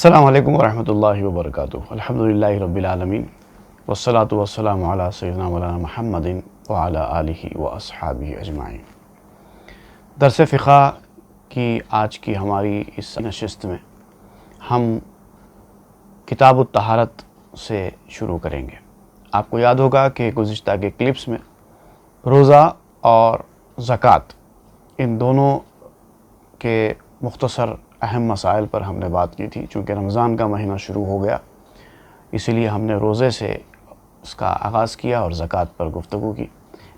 السلام علیکم ورحمۃ اللہ وبرکاتہ۔ الحمدللہ رب العالمین والصلاة والسلام علی سیدنا مولانا محمد وعلی آلہ واصحابہ اجمعین۔ درس فقہ کی آج کی ہماری اس نشست میں ہم کتاب الطہارت سے شروع کریں گے۔ آپ کو یاد ہوگا کہ گزشتہ کے کلپس میں روزہ اور زکوٰۃ ان دونوں کے مختصر اہم مسائل پر ہم نے بات کی تھی۔ چونکہ رمضان کا مہینہ شروع ہو گیا، اسی لیے ہم نے روزے سے اس کا آغاز کیا اور زکوٰۃ پر گفتگو کی۔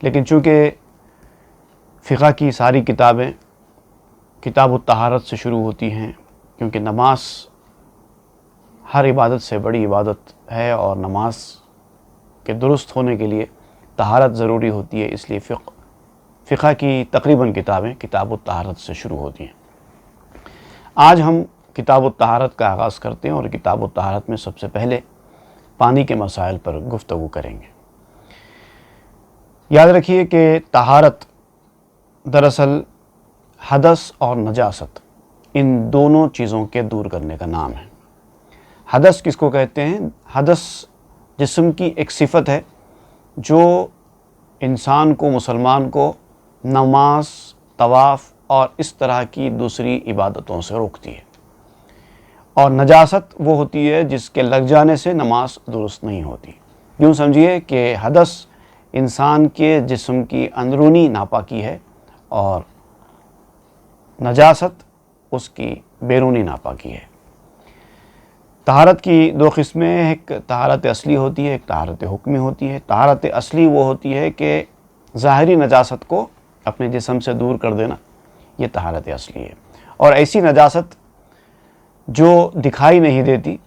لیکن چونکہ فقہ کی ساری کتابیں کتاب الطہارت سے شروع ہوتی ہیں، کیونکہ نماز ہر عبادت سے بڑی عبادت ہے اور نماز کے درست ہونے کے لیے طہارت ضروری ہوتی ہے، اس لیے فقہ کی تقریباً کتابیں کتاب الطہارت سے شروع ہوتی ہیں۔ آج ہم کتاب الطہارت کا آغاز کرتے ہیں اور کتاب الطہارت میں سب سے پہلے پانی کے مسائل پر گفتگو کریں گے۔ یاد رکھیے کہ طہارت دراصل حدث اور نجاست ان دونوں چیزوں کے دور کرنے کا نام ہے۔ حدث کس کو کہتے ہیں؟ حدث جسم کی ایک صفت ہے جو انسان کو، مسلمان کو نماز، طواف اور اس طرح کی دوسری عبادتوں سے روکتی ہے۔ اور نجاست وہ ہوتی ہے جس کے لگ جانے سے نماز درست نہیں ہوتی۔ یوں سمجھیے کہ حدث انسان کے جسم کی اندرونی ناپاکی ہے اور نجاست اس کی بیرونی ناپاکی ہے۔ طہارت کی دو قسمیں، ایک طہارت اصلی ہوتی ہے، ایک طہارت حکمی ہوتی ہے۔ طہارت اصلی وہ ہوتی ہے کہ ظاہری نجاست کو اپنے جسم سے دور کر دینا، یہ طہارت اصلی ہے۔ اور ایسی نجاست جو دکھائی نہیں دیتی،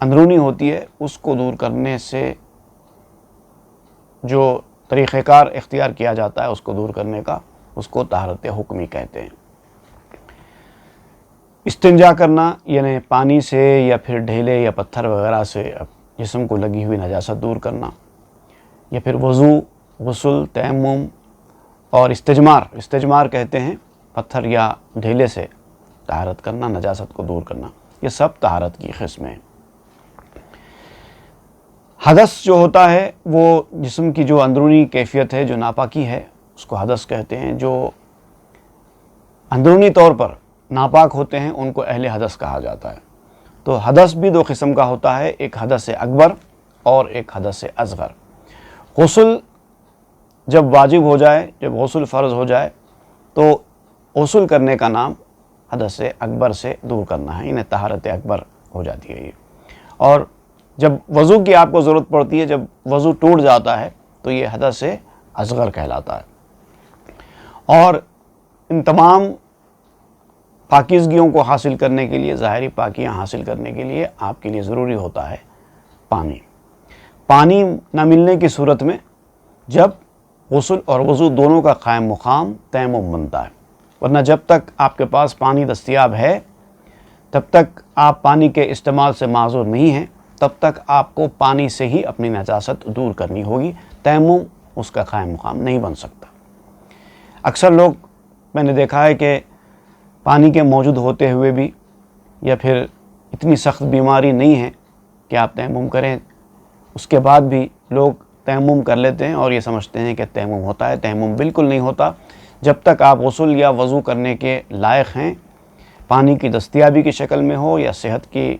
اندرونی ہوتی ہے، اس کو دور کرنے سے جو طریقہ کار اختیار کیا جاتا ہے اس کو دور کرنے کا، اس کو طہارت حکمی کہتے ہیں۔ استنجا کرنا یعنی پانی سے یا پھر ڈھیلے یا پتھر وغیرہ سے جسم کو لگی ہوئی نجاست دور کرنا، یا پھر وضو، غسل، تیمم اور استجمار کہتے ہیں پتھر یا ڈھیلے سے طہارت کرنا، نجاست کو دور کرنا، یہ سب طہارت کی قسمیں ہیں۔ حدث جو ہوتا ہے وہ جسم کی جو اندرونی کیفیت ہے، جو ناپاکی ہے، اس کو حدث کہتے ہیں۔ جو اندرونی طور پر ناپاک ہوتے ہیں ان کو اہل حدث کہا جاتا ہے۔ تو حدث بھی دو قسم کا ہوتا ہے، ایک حدث اکبر اور ایک حدث اصغر۔ غسل جب واجب ہو جائے، جب غسل فرض ہو جائے تو غسل کرنے کا نام حدث اکبر سے دور کرنا ہے، انہیں طہارت اکبر ہو جاتی ہے یہ۔ اور جب وضو کی آپ کو ضرورت پڑتی ہے، جب وضو ٹوٹ جاتا ہے تو یہ حدث اصغر کہلاتا ہے۔ اور ان تمام پاکیزگیوں کو حاصل کرنے کے لیے، ظاہری پاکیاں حاصل کرنے کے لیے آپ کے لیے ضروری ہوتا ہے پانی۔ پانی نہ ملنے کی صورت میں جب غسل اور وضو دونوں کا قائم مقام تیمم بنتا ہے، ورنہ جب تک آپ کے پاس پانی دستیاب ہے تب تک آپ پانی کے استعمال سے معذور نہیں ہیں، تب تک آپ کو پانی سے ہی اپنی نجاست دور کرنی ہوگی، تیمم اس کا قائم مقام نہیں بن سکتا۔ اکثر لوگ میں نے دیکھا ہے کہ پانی کے موجود ہوتے ہوئے بھی، یا پھر اتنی سخت بیماری نہیں ہے کہ آپ تیمم کریں، اس کے بعد بھی لوگ تیمم کر لیتے ہیں اور یہ سمجھتے ہیں کہ تیمم ہوتا ہے۔ تیمم بالکل نہیں ہوتا۔ جب تک آپ غسل یا وضو کرنے کے لائق ہیں، پانی کی دستیابی کی شکل میں ہو یا صحت کی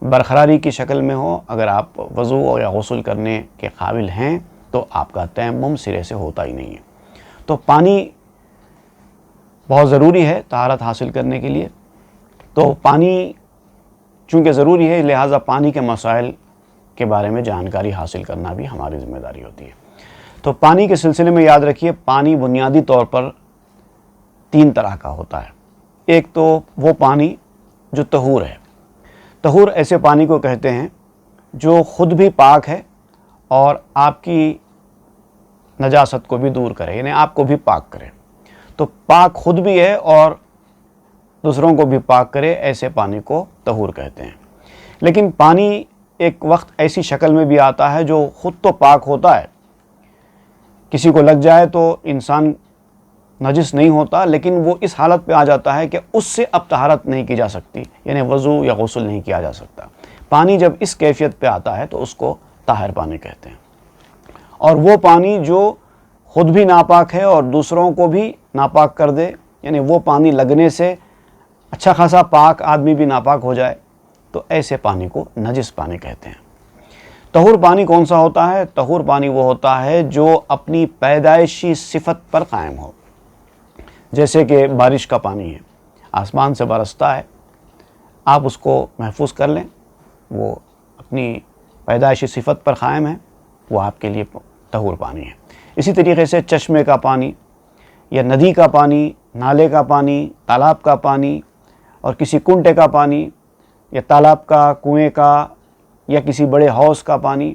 برقراری کی شکل میں ہو، اگر آپ وضو یا غسل کرنے کے قابل ہیں تو آپ کا تیمم سرے سے ہوتا ہی نہیں ہے۔ تو پانی بہت ضروری ہے طہارت حاصل کرنے کے لیے۔ تو پانی چونکہ ضروری ہے، لہٰذا پانی کے مسائل کے بارے میں جانکاری حاصل کرنا بھی ہماری ذمہ داری ہوتی ہے۔ تو پانی کے سلسلے میں یاد رکھیے، پانی بنیادی طور پر تین طرح کا ہوتا ہے۔ ایک تو وہ پانی جو طہور ہے۔ طہور ایسے پانی کو کہتے ہیں جو خود بھی پاک ہے اور آپ کی نجاست کو بھی دور کرے، یعنی آپ کو بھی پاک کرے۔ تو پاک خود بھی ہے اور دوسروں کو بھی پاک کرے، ایسے پانی کو طہور کہتے ہیں۔ لیکن پانی ایک وقت ایسی شکل میں بھی آتا ہے جو خود تو پاک ہوتا ہے، کسی کو لگ جائے تو انسان نجس نہیں ہوتا، لیکن وہ اس حالت پہ آ جاتا ہے کہ اس سے اب طہارت نہیں کی جا سکتی، یعنی وضو یا غسل نہیں کیا جا سکتا۔ پانی جب اس کیفیت پہ آتا ہے تو اس کو طاہر پانی کہتے ہیں۔ اور وہ پانی جو خود بھی ناپاک ہے اور دوسروں کو بھی ناپاک کر دے، یعنی وہ پانی لگنے سے اچھا خاصا پاک آدمی بھی ناپاک ہو جائے، تو ایسے پانی کو نجس پانی کہتے ہیں۔ طہور پانی کون سا ہوتا ہے؟ طہور پانی وہ ہوتا ہے جو اپنی پیدائشی صفت پر قائم ہو، جیسے کہ بارش کا پانی ہے، آسمان سے برستا ہے، آپ اس کو محفوظ کر لیں، وہ اپنی پیدائشی صفت پر قائم ہے، وہ آپ کے لیے طہور پانی ہے۔ اسی طریقے سے چشمے کا پانی یا ندی کا پانی، نالے کا پانی، تالاب کا پانی اور کسی کنٹے کا پانی یا تالاب کا، کنویں کا یا کسی بڑے حوض کا پانی،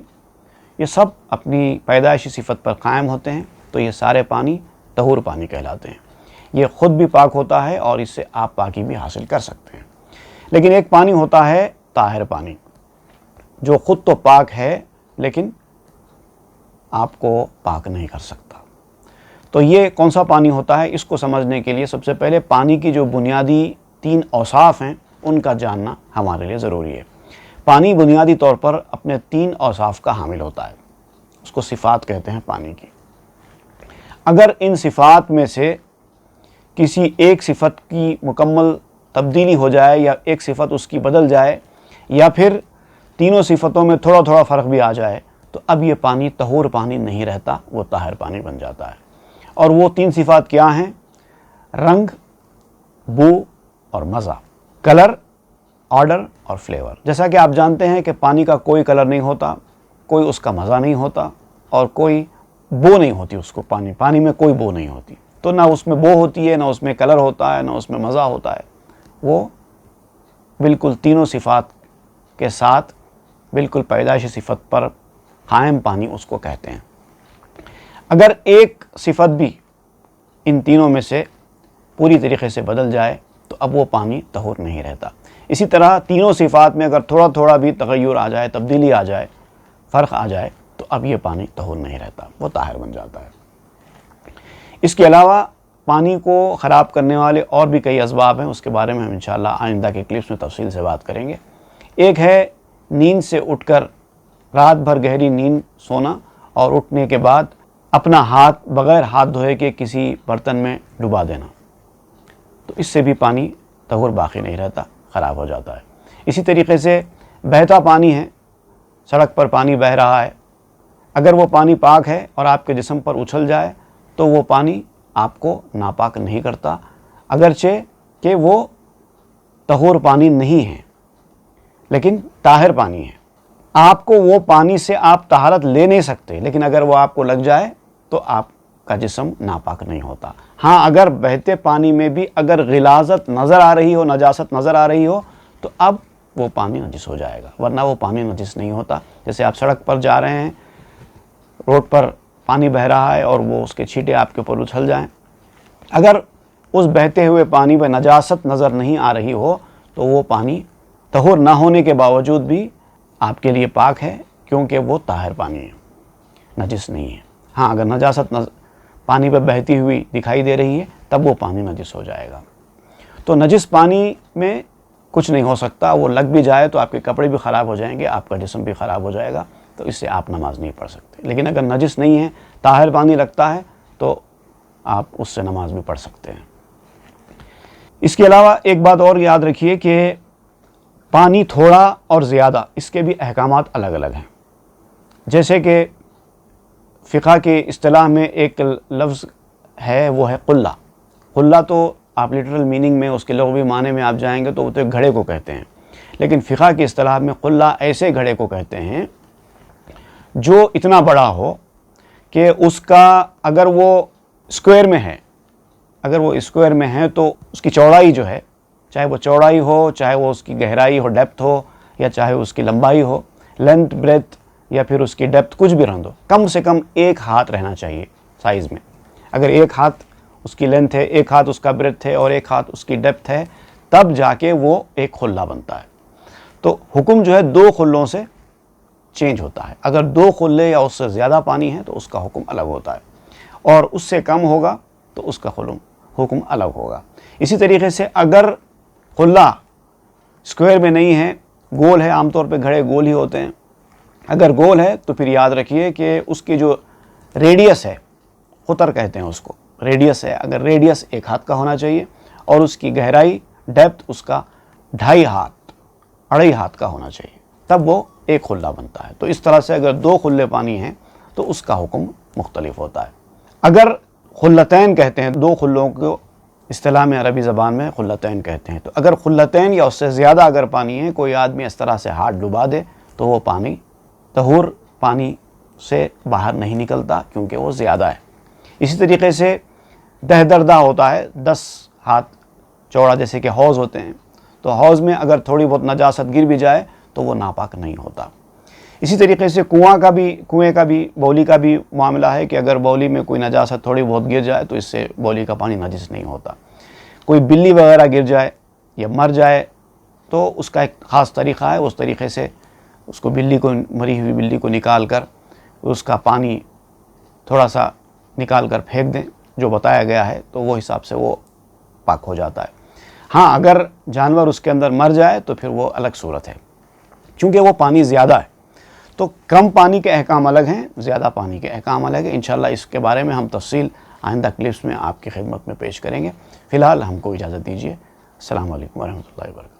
یہ سب اپنی پیدائشی صفت پر قائم ہوتے ہیں، تو یہ سارے پانی طہور پانی کہلاتے ہیں۔ یہ خود بھی پاک ہوتا ہے اور اس سے آپ پاکی بھی حاصل کر سکتے ہیں۔ لیکن ایک پانی ہوتا ہے طاہر پانی، جو خود تو پاک ہے لیکن آپ کو پاک نہیں کر سکتا۔ تو یہ کون سا پانی ہوتا ہے؟ اس کو سمجھنے کے لیے سب سے پہلے پانی کی جو بنیادی 3 اوصاف ہیں ان کا جاننا ہمارے لیے ضروری ہے۔ پانی بنیادی طور پر اپنے 3 اوصاف کا حامل ہوتا ہے، اس کو صفات کہتے ہیں پانی کی۔ اگر ان صفات میں سے کسی ایک صفت کی مکمل تبدیلی ہو جائے یا ایک صفت اس کی بدل جائے یا پھر تینوں صفتوں میں تھوڑا تھوڑا فرق بھی آ جائے تو اب یہ پانی طہور پانی نہیں رہتا، وہ طاہر پانی بن جاتا ہے۔ اور وہ 3 صفات کیا ہیں؟ رنگ، بو اور مزہ، کلر، آرڈر اور فلیور۔ جیسا کہ آپ جانتے ہیں کہ پانی کا کوئی کلر نہیں ہوتا، کوئی اس کا مزہ نہیں ہوتا اور کوئی بو نہیں ہوتی اس کو، پانی میں کوئی بو نہیں ہوتی، تو نہ اس میں بو ہوتی ہے، نہ اس میں کلر ہوتا ہے، نہ اس میں مزہ ہوتا ہے۔ وہ بالکل تینوں صفات کے ساتھ بالکل پیدائشی صفت پر قائم پانی اس کو کہتے ہیں۔ اگر ایک صفت بھی ان تینوں میں سے پوری طریقے سے بدل جائے تو اب وہ پانی طہور نہیں رہتا۔ اسی طرح تینوں صفات میں اگر تھوڑا تھوڑا بھی تغیر آ جائے، تبدیلی آ جائے، فرق آ جائے تو اب یہ پانی طہور نہیں رہتا، وہ طاہر بن جاتا ہے۔ اس کے علاوہ پانی کو خراب کرنے والے اور بھی کئی اسباب ہیں، اس کے بارے میں ہم انشاءاللہ آئندہ کے کلپس میں تفصیل سے بات کریں گے۔ ایک ہے نیند سے اٹھ کر رات بھر گہری نیند سونا اور اٹھنے کے بعد اپنا ہاتھ بغیر ہاتھ دھوئے کے کسی برتن میں ڈبا دینا، تو اس سے بھی پانی طہور باقی نہیں رہتا، خراب ہو جاتا ہے۔ اسی طریقے سے بہتا پانی ہے، سڑک پر پانی بہہ رہا ہے، اگر وہ پانی پاک ہے اور آپ کے جسم پر اچھل جائے تو وہ پانی آپ کو ناپاک نہیں کرتا، اگرچہ کہ وہ طہور پانی نہیں ہے لیکن طاہر پانی ہے۔ آپ کو وہ پانی سے آپ طہارت لے نہیں سکتے، لیکن اگر وہ آپ کو لگ جائے تو آپ کا جسم ناپاک نہیں ہوتا۔ ہاں، اگر بہتے پانی میں بھی اگر غلاظت نظر آ رہی ہو، نجاست نظر آ رہی ہو تو اب وہ پانی نجس ہو جائے گا، ورنہ وہ پانی نجس نہیں ہوتا۔ جیسے آپ سڑک پر جا رہے ہیں، روڈ پر پانی بہہ رہا ہے اور وہ اس کے چھینٹے آپ کے اوپر اچھل جائیں، اگر اس بہتے ہوئے پانی میں نجاست نظر نہیں آ رہی ہو تو وہ پانی طہور نہ ہونے کے باوجود بھی آپ کے لیے پاک ہے، کیونکہ وہ طاہر پانی ہے، نجس نہیں ہے۔ ہاں، اگر نجاست پانی پہ بہتی ہوئی دکھائی دے رہی ہے تب وہ پانی نجس ہو جائے گا۔ تو نجس پانی میں کچھ نہیں ہو سکتا، وہ لگ بھی جائے تو آپ کے کپڑے بھی خراب ہو جائیں گے، آپ کا جسم بھی خراب ہو جائے گا، تو اس سے آپ نماز نہیں پڑھ سکتے۔ لیکن اگر نجس نہیں ہے، طاہر پانی لگتا ہے تو آپ اس سے نماز بھی پڑھ سکتے ہیں۔ اس کے علاوہ ایک بات اور یاد رکھیے کہ پانی تھوڑا اور زیادہ، اس کے بھی احکامات الگ الگ ہیں۔ جیسے کہ فقہ کے اصطلاح میں ایک لفظ ہے، وہ ہے قلہ۔ قلہ تو آپ لٹرل میننگ میں، اس کے لغوی معنی میں آپ جائیں گے تو وہ تو ایک گھڑے کو کہتے ہیں، لیکن فقہ کی اصطلاح میں قلہ ایسے گھڑے کو کہتے ہیں جو اتنا بڑا ہو کہ اس کا اگر وہ اسکوائر میں ہے تو اس کی چوڑائی جو ہے، چاہے وہ چوڑائی ہو، چاہے وہ اس کی گہرائی ہو، ڈیپتھ ہو، یا چاہے اس کی لمبائی ہو، لینتھ، بریتھ یا پھر اس کی ڈیپتھ کچھ بھی رہنے دو، کم سے کم 1 ہاتھ رہنا چاہیے سائز میں۔ اگر 1 ہاتھ اس کی لینتھ ہے، 1 ہاتھ اس کا بریتھ ہے اور 1 ہاتھ اس کی ڈیپتھ ہے، تب جا کے وہ ایک خلہ بنتا ہے۔ تو حکم جو ہے 2 خلوں سے چینج ہوتا ہے۔ اگر 2 خلے یا اس سے زیادہ پانی ہے تو اس کا حکم الگ ہوتا ہے، اور اس سے کم ہوگا تو اس کا حکم الگ ہوگا۔ اسی طریقے سے اگر خلا اسکوائر میں نہیں ہے، گول ہے، عام طور پہ گھڑے گول ہی ہوتے ہیں، اگر گول ہے تو پھر یاد رکھیے کہ اس کی جو ریڈیس ہے، قطر کہتے ہیں اس کو، ریڈیس ہے، اگر ریڈیس 1 ہاتھ کا ہونا چاہیے اور اس کی گہرائی ڈیپتھ اس کا 2.5 ہاتھ 2.5 ہاتھ کا ہونا چاہیے، تب وہ ایک خلا بنتا ہے۔ تو اس طرح سے اگر 2 خلے پانی ہیں تو اس کا حکم مختلف ہوتا ہے۔ اگر خلتین کہتے ہیں، 2 خلوں کو اصطلاح میں عربی زبان میں خلتین کہتے ہیں، تو اگر خلتین یا اس سے زیادہ اگر پانی ہے، کوئی آدمی اس طرح سے ہاتھ ڈبا دے تو وہ پانی طہور پانی سے باہر نہیں نکلتا، کیونکہ وہ زیادہ ہے۔ اسی طریقے سے 10 دردہ ہوتا ہے، 10 ہاتھ چوڑا، جیسے کہ حوض ہوتے ہیں، تو حوض میں اگر تھوڑی بہت نجاست گر بھی جائے تو وہ ناپاک نہیں ہوتا۔ اسی طریقے سے کنویں کا بھی بولی کا بھی معاملہ ہے کہ اگر بولی میں کوئی نجاست تھوڑی بہت گر جائے تو اس سے بولی کا پانی نجس نہیں ہوتا۔ کوئی بلی وغیرہ گر جائے یا مر جائے تو اس کا ایک خاص طریقہ ہے، اس طریقے سے اس کو مری ہوئی بلی کو نکال کر اس کا پانی تھوڑا سا نکال کر پھینک دیں جو بتایا گیا ہے، تو وہ حساب سے وہ پاک ہو جاتا ہے۔ ہاں، اگر جانور اس کے اندر مر جائے تو پھر وہ الگ صورت ہے، چونکہ وہ پانی زیادہ ہے۔ تو کم پانی کے احکام الگ ہیں، زیادہ پانی کے احکام الگ ہیں۔ انشاءاللہ اس کے بارے میں ہم تفصیل آئندہ کلپس میں آپ کی خدمت میں پیش کریں گے۔ فی الحال ہم کو اجازت دیجیے۔ السلام علیکم ورحمۃ اللہ وبرکاتہ۔